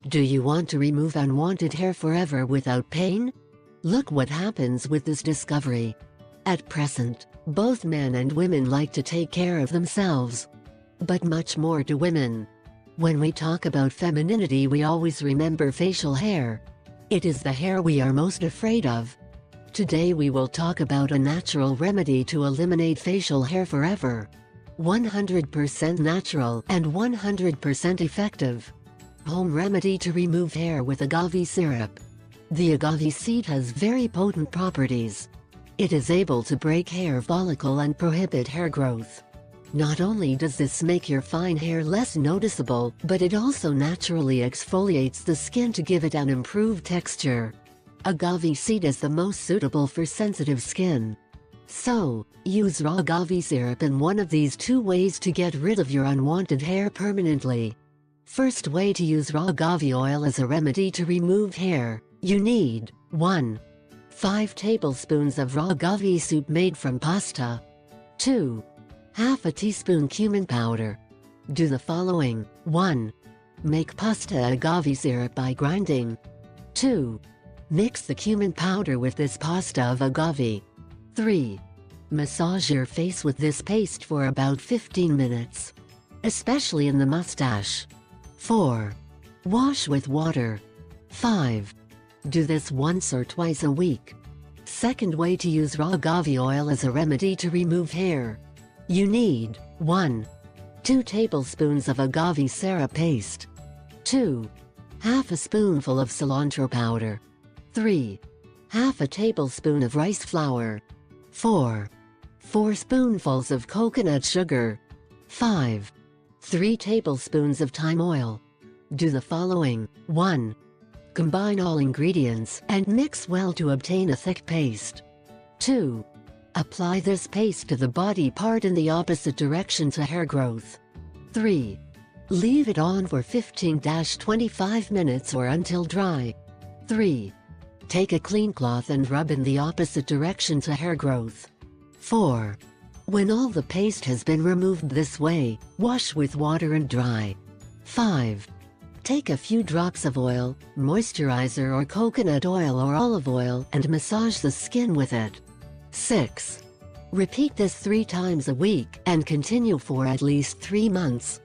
Do you want to remove unwanted hair forever without pain? Look what happens with this discovery. At present, both men and women like to take care of themselves. But much more do women. When we talk about femininity, we always remember facial hair. It is the hair we are most afraid of. Today we will talk about a natural remedy to eliminate facial hair forever. 100% natural and 100% effective. Home remedy to remove hair with agave syrup. The agave seed has very potent properties. It is able to break hair follicle and prohibit hair growth. Not only does this make your fine hair less noticeable, but it also naturally exfoliates the skin to give it an improved texture. Agave seed is the most suitable for sensitive skin. So, use raw agave syrup in one of these two ways to get rid of your unwanted hair permanently. First way to use raw agave oil as a remedy to remove hair. You need 1. 5 tablespoons of raw agave soup made from pasta. 2. Half a teaspoon cumin powder. Do the following. 1. Make pasta agave syrup by grinding. 2. Mix the cumin powder with this pasta of agave. 3. Massage your face with this paste for about 15 minutes. Especially in the mustache. 4. Wash with water. 5. Do this once or twice a week. Second way to use raw agave oil as a remedy to remove hair. You need 1. 2 tablespoons of agave syrup paste. 2. Half a spoonful of cilantro powder. 3. Half a tablespoon of rice flour. 4. 4 spoonfuls of coconut sugar. 5. 3 tablespoons of thyme oil. Do the following. 1. Combine all ingredients and mix well to obtain a thick paste. 2. Apply this paste to the body part in the opposite direction to hair growth. 3. Leave it on for 15-25 minutes or until dry. 3. Take a clean cloth and rub in the opposite direction to hair growth. 4. When all the paste has been removed this way, wash with water and dry. 5. Take a few drops of oil, moisturizer or coconut oil or olive oil and massage the skin with it. 6. Repeat this 3 times a week and continue for at least 3 months.